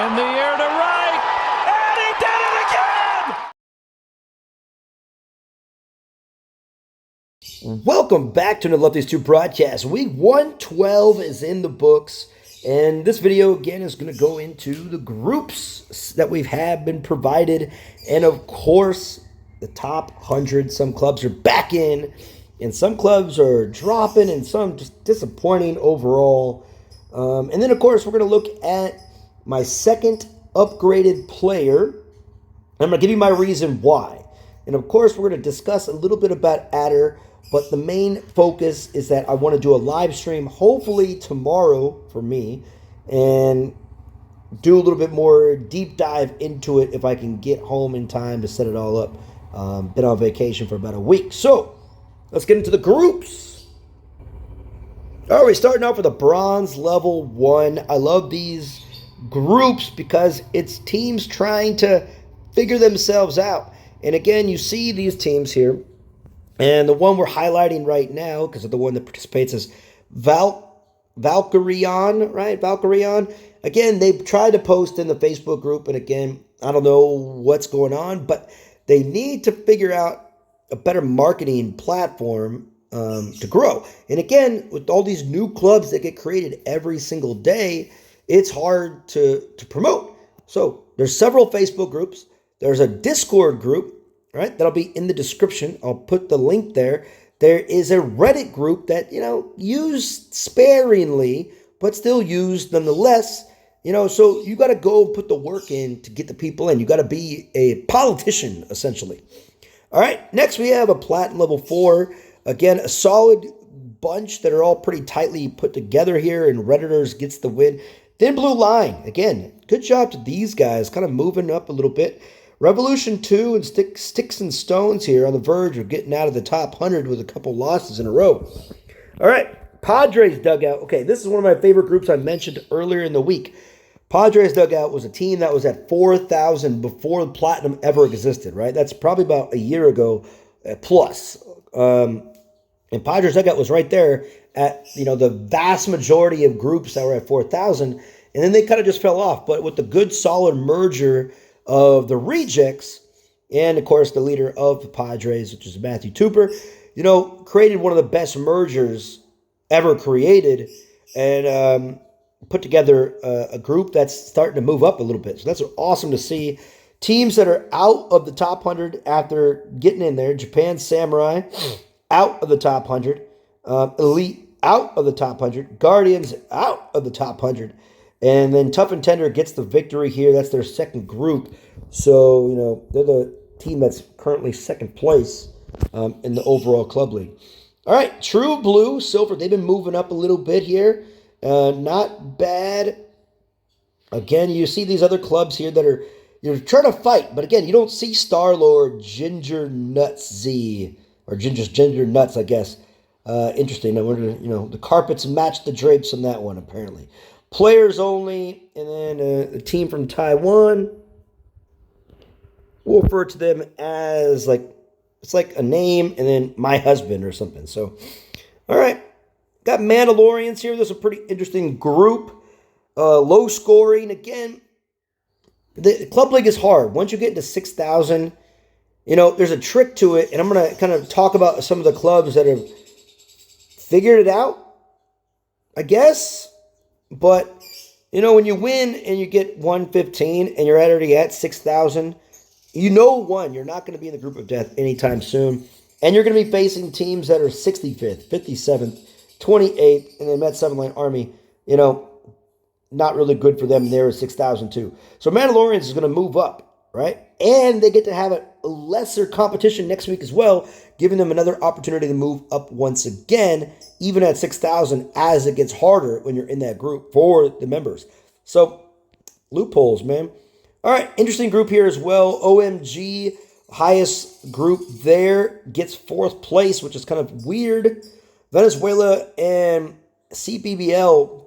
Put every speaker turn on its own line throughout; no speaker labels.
In the air to right, and he did it again!
Welcome back to the Lv14 broadcast. Week 112 is in the books, and this video again is going to go into the groups that we've been provided, and of course, the top 100. Some clubs are back in, and some clubs are dropping, and some just disappointing overall. And then, of course, we're going to look at my second upgraded player. I'm going to give you my reason why. And, of course, we're going to discuss a little bit about Adder, but the main focus is that I want to do a live stream, hopefully tomorrow for me, and do a little bit more deep dive into it if I can get home in time to set it all up. Been on vacation for about a week. So, let's get into the groups. All right, we're starting off with a bronze level 1. I love these groups because it's teams trying to figure themselves out. And again, you see these teams here. And the one we're highlighting right now, because of the one that participates, is Valkyrion, right? Valkyrion. Again, they've tried to post in the Facebook group. And again, I don't know what's going on, but they need to figure out a better marketing platform to grow. And again, with all these new clubs that get created every single day, it's hard to promote. So there's several Facebook groups. There's a Discord group, right? That'll be in the description. I'll put the link there. There is a Reddit group that, used sparingly, but still used nonetheless. So you got to go put the work in to get the people in. You got to be a politician, essentially. All right, next we have a Platinum level 4. Again, a solid bunch that are all pretty tightly put together here, and Redditors gets the win. Thin Blue Line, again, good job to these guys, kind of moving up a little bit. Revolution 2 and Sticks and Stones here on the verge of getting out of the top 100 with a couple losses in a row. All right, Padres Dugout. Okay, this is one of my favorite groups I mentioned earlier in the week. Padres Dugout was a team that was at 4,000 before Platinum ever existed, right? That's probably about a year ago plus. And Padres Dugout was right there at, the vast majority of groups that were at 4,000. And then they kind of just fell off. But with the good, solid merger of the Rejects and, of course, the leader of the Padres, which is Matthew Tupper, created one of the best mergers ever created and put together a group that's starting to move up a little bit. So that's awesome to see. Teams that are out of the top 100 after getting in there. Japan Samurai out of the top 100. Elite out of the top 100. Guardians out of the top 100. And then Tough and Tender gets the victory here. That's their second group. So, they're the team that's currently second place in the overall club league. All right, True Blue, Silver, they've been moving up a little bit here. Not bad. Again, you see these other clubs here that are trying to fight. But again, you don't see Star-Lord, Ginger Nuts Z, or Ginger Nuts, I guess. Interesting. I wonder, the carpets match the drapes on that one, apparently. Players only, and then a team from Taiwan. We'll refer to them as, it's like a name and then my husband or something. So, all right. Got Mandalorians here. This is a pretty interesting group. Low scoring. Again, the club league is hard. Once you get into 6,000, there's a trick to it. And I'm going to kind of talk about some of the clubs that have figured it out, I guess. But, when you win and you get 115 and you're already at 6,000, you're not going to be in the group of death anytime soon. And you're going to be facing teams that are 65th, 57th, 28th, and then Met 7-Line Army, not really good for them. They're at 6,000 too. So Mandalorians is going to move up, right? And they get to have a lesser competition next week as well, giving them another opportunity to move up once again, even at 6,000, as it gets harder when you're in that group for the members. So, loopholes, man. All right, interesting group here as well. OMG, highest group there, gets 4th place, which is kind of weird. Venezuela and CBBL,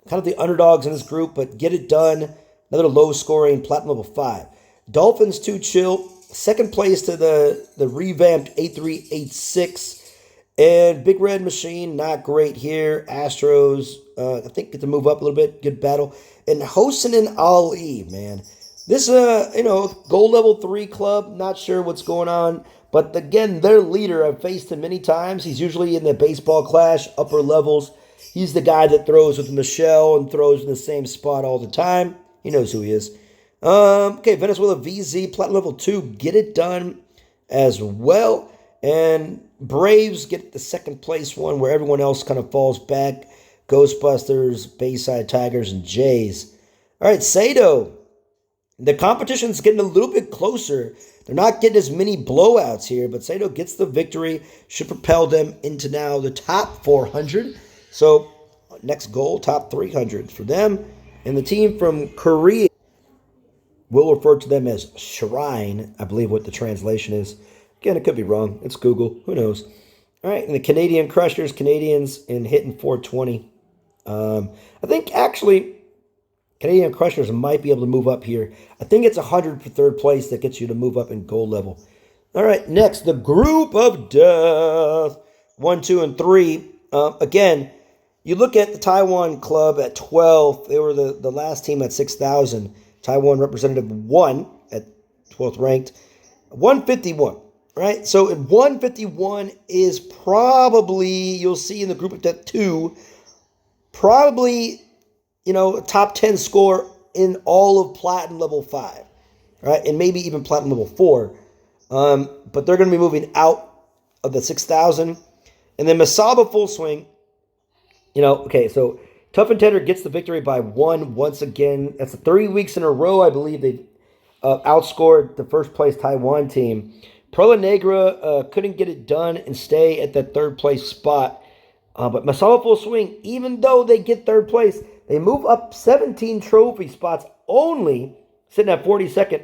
kind of the underdogs in this group, but get it done. Another low-scoring Platinum level 5. Dolphins 2 Chill, second place to the revamped A386. And Big Red Machine, not great here. Astros, I think, get to move up a little bit. Good battle. And Hosen and Ali, man. This, gold level 3 club. Not sure what's going on. But again, their leader, I've faced him many times. He's usually in the baseball clash, upper levels. He's the guy that throws with Michelle and throws in the same spot all the time. He knows who he is. Okay, Venezuela VZ, Platinum level 2. Get it done as well. And Braves get the second place one where everyone else kind of falls back. Ghostbusters, Bayside Tigers, and Jays. All right, Sato. The competition's getting a little bit closer. They're not getting as many blowouts here, but Sato gets the victory. Should propel them into now the top 400. So next goal, top 300 for them. And the team from Korea, we'll refer to them as Shrine, I believe what the translation is. Again, it could be wrong. It's Google. Who knows? All right, and the Canadian Crushers, Canadians in hitting 420. I think actually Canadian Crushers might be able to move up here. I think it's 100 for third place that gets you to move up in gold level. All right, next, the Group of Death. 1, 2, and 3. Again, you look at the Taiwan club at 12. They were the last team at 6,000. Taiwan representative 1 at 12th ranked. 151. Right? So 151 is probably, you'll see in the Group of Death 2, probably, a top 10 score in all of Platinum level 5. Right? And maybe even Platinum level 4. But they're going to be moving out of the 6,000. And then Masaba Full Swing, okay, so Tough and Tender gets the victory by 1 once again. That's 3 weeks in a row, I believe, they've outscored the first place Taiwan team. Perla Negra couldn't get it done and stay at that third place spot. But Masaba Full Swing, even though they get third place, they move up 17 trophy spots only, sitting at 42nd,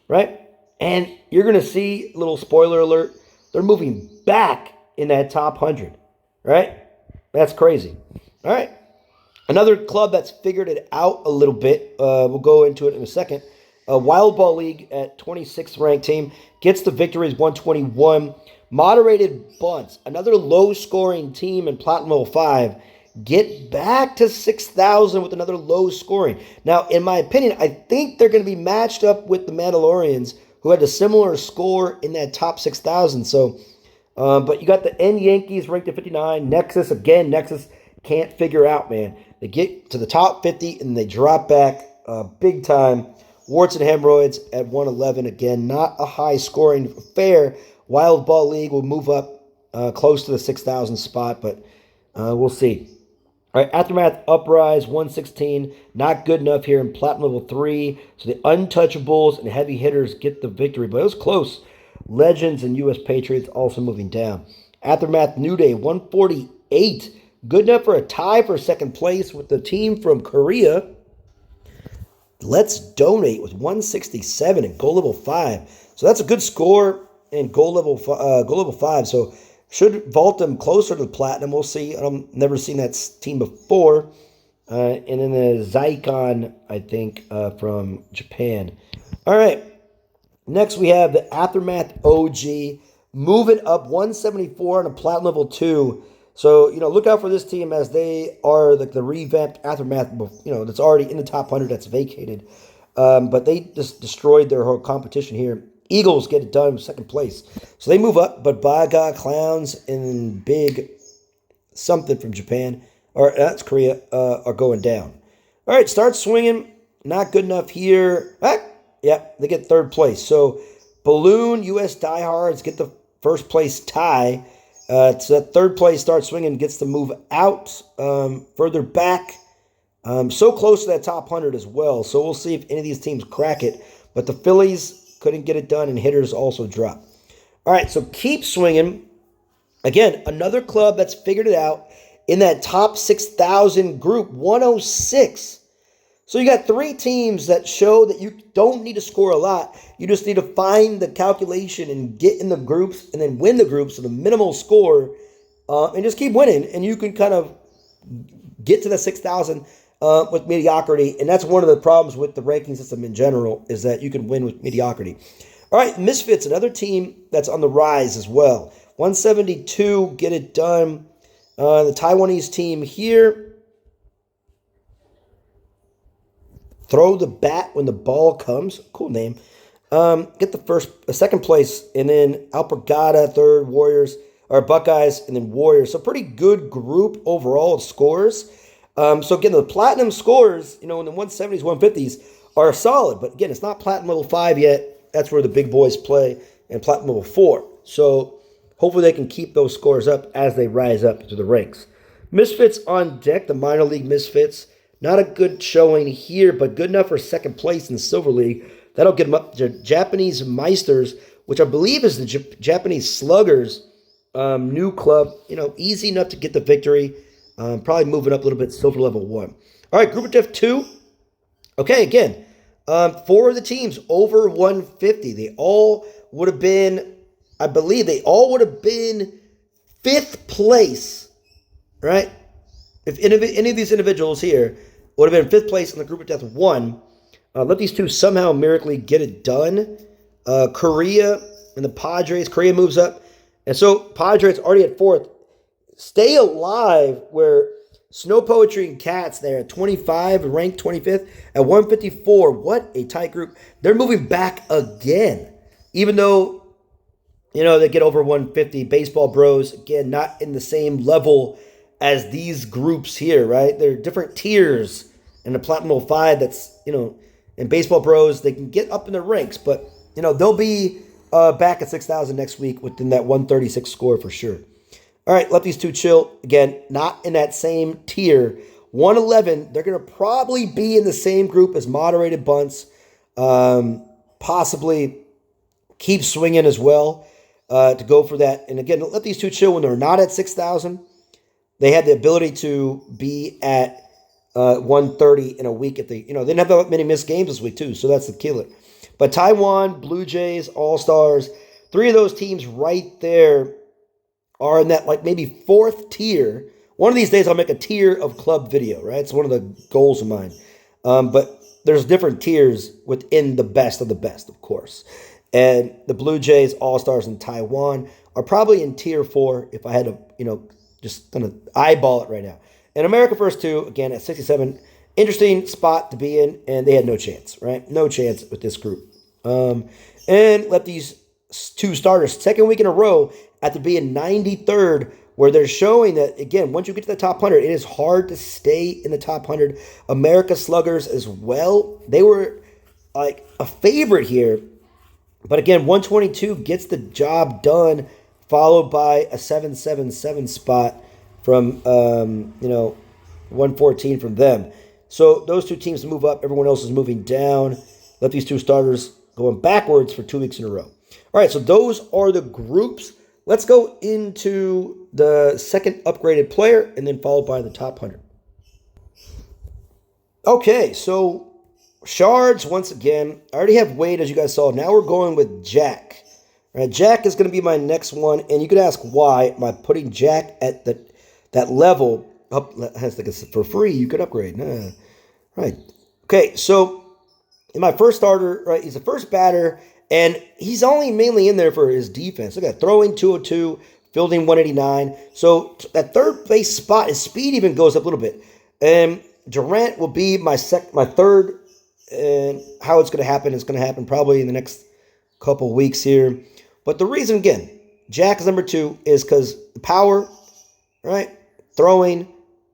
right? And you're going to see, little spoiler alert, they're moving back in that top 100, right? That's crazy. All right. Another club that's figured it out a little bit, we'll go into it in a second. Wild Ball League at 26th ranked team gets the victories 121. Moderated Bunts, another low scoring team in Platinum level 5, get back to 6,000 with another low scoring. Now, in my opinion, I think they're going to be matched up with the Mandalorians, who had a similar score in that top 6,000. So, but you got the N Yankees ranked at 59. Nexus can't figure out, man. They get to the top 50 and they drop back big time. Warts and Hemorrhoids at 111. Again, not a high scoring affair. Wild Ball League will move up close to the 6,000 spot, but we'll see. All right, Aftermath Uprise 116. Not good enough here in Platinum level 3. So the Untouchables and Heavy Hitters get the victory, but it was close. Legends and U.S. Patriots also moving down. Aftermath New Day 148. Good enough for a tie for second place with the team from Korea. Let's Donate with 167 in gold level 5. So that's a good score in gold level 5. So should vault them closer to platinum. We'll see. I've never seen that team before. And then the Zycon, I think, from Japan. All right. Next, we have the Aftermath OG moving up 174 on a platinum level 2. So, look out for this team as they are like the revamped Aftermath, that's already in the top 100 that's vacated. But they just destroyed their whole competition here. Eagles get it done in second place. So they move up, but Baga, Clowns, and Big something from Japan, or that's Korea, are going down. All right, Start Swinging. Not good enough here. They get third place. So Balloon, U.S. Diehards get the first place tie. It's that third place Start Swinging gets to move out further back. So close to that top 100 as well. So we'll see if any of these teams crack it. But the Phillies couldn't get it done, and Hitters also drop. All right, so Keep Swinging. Again, another club that's figured it out in that top 6,000 group, 106. So you got 3 teams that show that you don't need to score a lot. You just need to find the calculation and get in the groups and then win the groups to the minimal score and just keep winning. And you can kind of get to the 6,000 with mediocrity. And that's one of the problems with the ranking system in general, is that you can win with mediocrity. All right, Misfits, another team that's on the rise as well. 172, get it done. The Taiwanese team here. Throw the bat when the ball comes. Cool name. Get the second place, and then Alpargata, third, Warriors, or Buckeyes, and then Warriors. So pretty good group overall of scores. So again, the platinum scores, in the 170s, 150s are solid. But again, it's not platinum level 5 yet. That's where the big boys play, and platinum level 4. So hopefully they can keep those scores up as they rise up to the ranks. Misfits on deck, the minor league Misfits. Not a good showing here, but good enough for second place in the Silver League. That'll get them up to Japanese Meisters, which I believe is the Japanese Sluggers new club. Easy enough to get the victory. Probably moving up a little bit, Silver level 1. All right, Group of Death 2. Okay, again, 4 of the teams over 150. They all would have been, I believe, 5th place, right? If any of these individuals here would have been 5th place in the Group of Death 1, let these two somehow miraculously get it done. Korea and the Padres. Korea moves up. And so Padres already at 4th. Stay alive where Snow Poetry and Cats there at 25, ranked 25th at 154. What a tight group. They're moving back again. Even though, they get over 150. Baseball Bros, again, not in the same level as these groups here, right? They're different tiers. And the Platinum 05, that's, and Baseball Bros, they can get up in the ranks, but, they'll be back at 6,000 next week within that 136 score for sure. All right, let these two chill. Again, not in that same tier. 111, they're going to probably be in the same group as Moderated Bunts. Possibly Keep Swinging as well to go for that. And again, let these two chill when they're not at 6,000. They had the ability to be at 130 in a week. They didn't have that many missed games this week too, so that's the killer. But Taiwan, Blue Jays, All-Stars, 3 of those teams right there are in that maybe 4th tier. One of these days I'll make a tier of club video, right? It's one of the goals of mine. But there's different tiers within the best of the best, of course. And the Blue Jays, All-Stars, and Taiwan are probably in tier 4 if I had to, just kind of eyeball it right now. And America First 2, again, at 67. Interesting spot to be in, and they had no chance, right? No chance with this group. And let these 2 starters, second week in a row, at to be in 93rd, where they're showing that, again, once you get to the top 100, it is hard to stay in the top 100. America Sluggers as well. They were like a favorite here. But again, 122 gets the job done, followed by a 777 spot from, 114 from them. So those 2 teams move up. Everyone else is moving down. Let these 2 starters going backwards for 2 weeks in a row. All right, so those are the groups. Let's go into the second upgraded player and then followed by the top 100. Okay, so Shards, once again. I already have Wade, as you guys saw. Now we're going with Jack. All right, Jack is going to be my next one, and you could ask why am I putting Jack at that level up for free. You could upgrade. Right. Okay, so in my first starter, right, he's the first batter, and he's only mainly in there for his defense. Look at throwing 202, fielding 189. So that third base spot, his speed even goes up a little bit. And Durant will be my third, and how it's going to happen is going to happen probably in the next couple weeks here. But the reason, again, Jack is number 2 is because the power, right, throwing,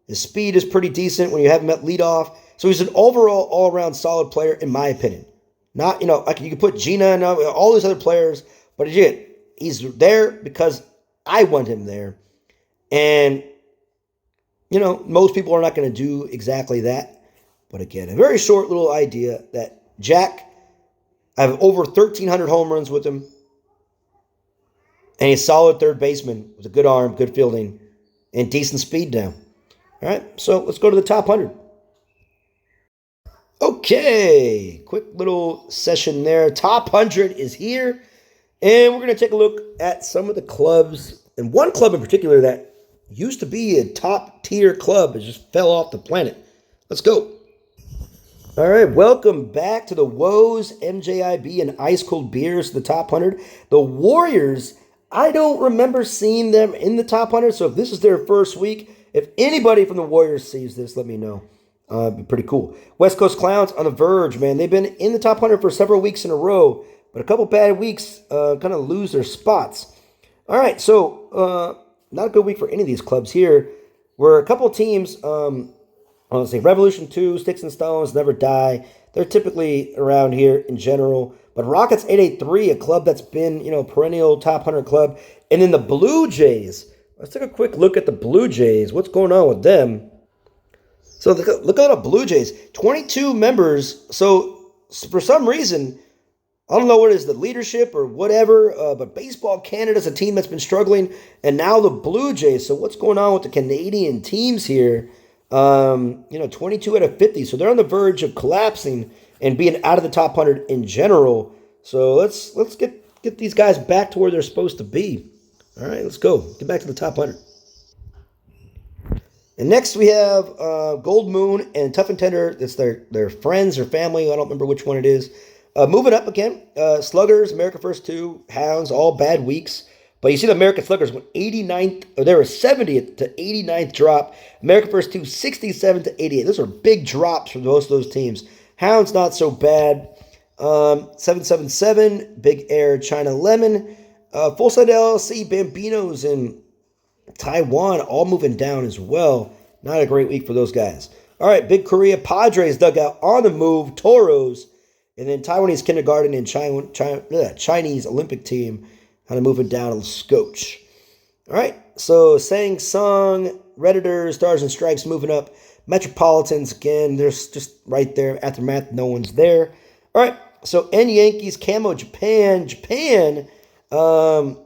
his speed is pretty decent when you have him at leadoff. So he's an overall, all-around solid player, in my opinion. Not, you can put Gina and all these other players, but again, he's there because I want him there. And, most people are not going to do exactly that. But again, a very short little idea that Jack, I have over 1,300 home runs with him. And he's a solid third baseman with a good arm, good fielding, and decent speed now. All right, so let's go to the top 100. Okay, quick little session there. Top 100 is here. And we're going to take a look at some of the clubs. And one club in particular that used to be a top-tier club. It just fell off the planet. Let's go. All right, welcome back to the Woes, MJIB, and Ice Cold Beers, the top 100. The Warriors, I don't remember seeing them in the top 100. So if this is their first week, if anybody from the Warriors sees this, let me know. It'd be pretty cool. West Coast Clowns on the verge, man. They've been in the top 100 for several weeks in a row, but a couple bad weeks kind of lose their spots. All right, so not a good week for any of these clubs here. Where a couple teams, let's say Revolution 2, Sticks and Stones, Never Die. They're typically around here in general. But Rockets 883, a club that's been, perennial top 100 club. And then the Blue Jays. Let's take a quick look at the Blue Jays. What's going on with them? So look at the Blue Jays. 22 members. So for some reason, I don't know what it is, the leadership or whatever, but Baseball Canada's a team that's been struggling. And now the Blue Jays. So what's going on with the Canadian teams here? 22 out of 50. So they're on the verge of collapsing and being out of the top 100 in general. So let's get these guys back to where they're supposed to be. All right, let's go. Get back to the top 100. And next we have Gold Moon and Tough and Tender. It's their friends or family. I don't remember which one it is. Moving up again. Sluggers, America First 2, Hounds, all bad weeks. But you see the American Sluggers went 89th, or they were 70th to 89th drop. America First 2, 67 to 88. Those are big drops for most of those teams. Hounds, not so bad. 777, Big Air, China Lemon. Full Side LLC, Bambinos, and Taiwan all moving down as well. Not a great week for those guys. All right, Big Korea, Padres dugout on the move, Toros. And then Taiwanese Kindergarten and Chinese Olympic team kind of moving down a scotch. All right, so Sang Sung, Redditors, Stars and Stripes moving up. Metropolitans, again, they're just right there. Aftermath, no one's there. All right, so N Yankees, Camo, Japan. The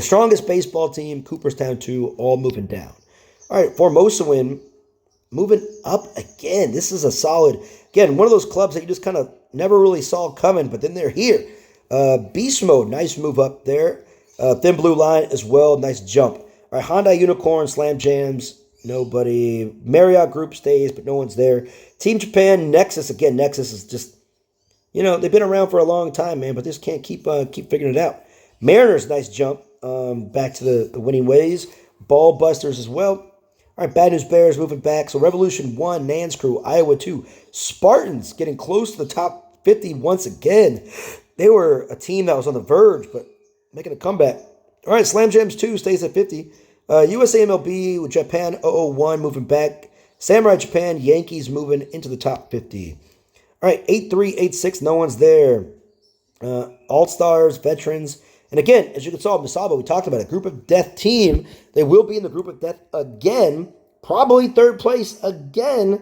strongest baseball team, Cooperstown 2, all moving down. All right, Formosa win, moving up again. This is a solid, again, one of those clubs that you just kind of never really saw coming, but then they're here. Beast Mode, nice move up there. Thin Blue Line as well, nice jump. All right, Hyundai Unicorn, Slam Jams, nobody. Marriott Group stays, but no one's there. Team Japan, Nexus, again, Nexus is just, they've been around for a long time, man, but just can't keep figuring it out. Mariners, nice jump back to the winning ways. Ball Busters as well. All right, Bad News Bears moving back. So Revolution 1, Nans Crew, Iowa 2. Spartans getting close to the top 50 once again. They were a team that was on the verge, but making a comeback. All right, Slam Jams 2 stays at 50. USA MLB with Japan 001 moving back. Samurai Japan, Yankees moving into the top 50. All right, 8-3, 8-6, no one's there. All-Stars, Veterans. And again, as you can saw, Misaba, we talked about it. Group of Death team. They will be in the Group of Death again. Probably third place again.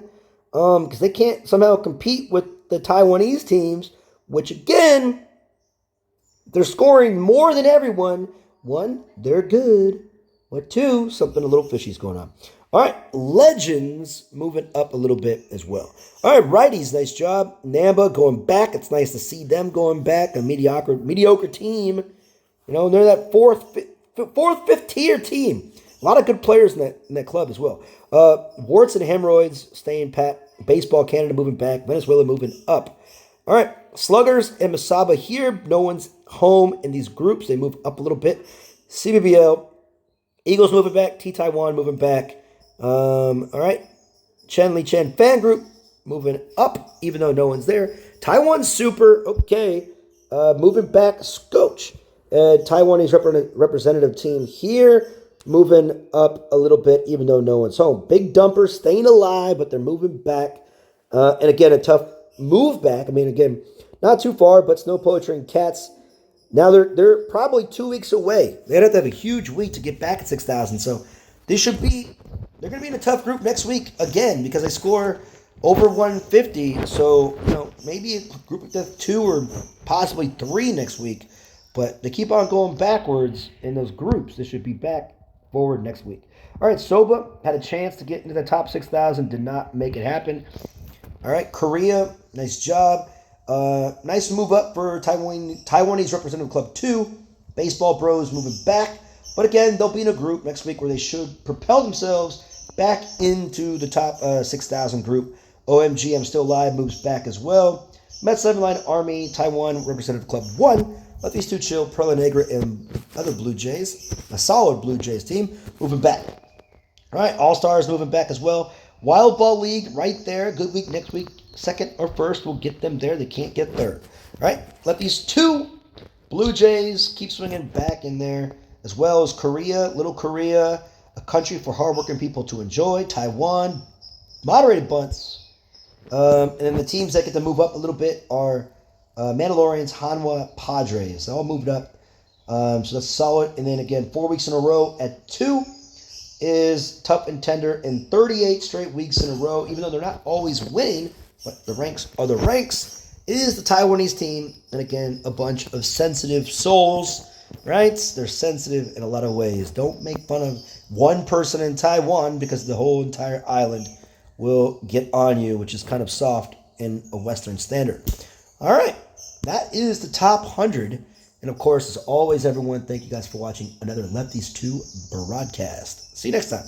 Because they can't somehow compete with the Taiwanese teams. Which again, they're scoring more than everyone. One, they're good. But two, something a little fishy's going on. All right, Legends moving up a little bit as well. All right, Righties, nice job. Namba going back. It's nice to see them going back. A mediocre team. They're that fourth, fifth tier team. A lot of good players in that club as well. Warts and Hemorrhoids staying pat. Baseball Canada moving back. Venezuela moving up. All right, Sluggers and Misaba here. No one's home in these groups. They move up a little bit. CBBL. Eagles moving back. T-Taiwan moving back. All right. Chen Li Chen fan group moving up, even though no one's there. Taiwan Super, okay. Moving back, Scotch. Taiwanese representative team here, moving up a little bit, even though no one's home. Big Dumper staying alive, but they're moving back. And again, a tough move back. I mean, again, not too far, but Snow Poetry and Cats. Now they're probably 2 weeks away. They'd have to have a huge week to get back at 6,000. So they're going to be in a tough group next week again because they score over 150. So, maybe a group of death 2 or possibly 3 next week. But they keep on going backwards in those groups. They should be back forward next week. All right, Soba had a chance to get into the top 6,000. Did not make it happen. All right, Korea, nice job. Nice move up for Taiwanese Representative Club 2. Baseball Bros moving back. But again, they'll be in a group next week where they should propel themselves back into the top 6,000 group. OMG, I'm Still Alive moves back as well. Met 7 Line Army, Taiwan Representative Club 1 Let these two chill. Perla Negra and other Blue Jays. A solid Blue Jays team moving back. All right, All-Stars moving back as well. Wild Ball League right there. Good week next week. Second or first will get them there. They can't get third. All right, let these two Blue Jays keep swinging back in there, as well as Korea, Little Korea, a country for hardworking people to enjoy. Taiwan, moderated bunts. And then the teams that get to move up a little bit are Mandalorians, Hanwha, Padres. They all moved up. So that's solid. And then again, 4 weeks in a row at 2 is tough and tender, and 38 straight weeks in a row, even though they're not always winning, but the ranks are the ranks, is the Taiwanese team. And again, a bunch of sensitive souls, right? They're sensitive in a lot of ways. Don't make fun of one person in Taiwan, because the whole entire island will get on you, which is kind of soft in a Western standard. All right, that is the top 100. And of course, as always, everyone, thank you guys for watching another Lefties 2 broadcast. See you next time.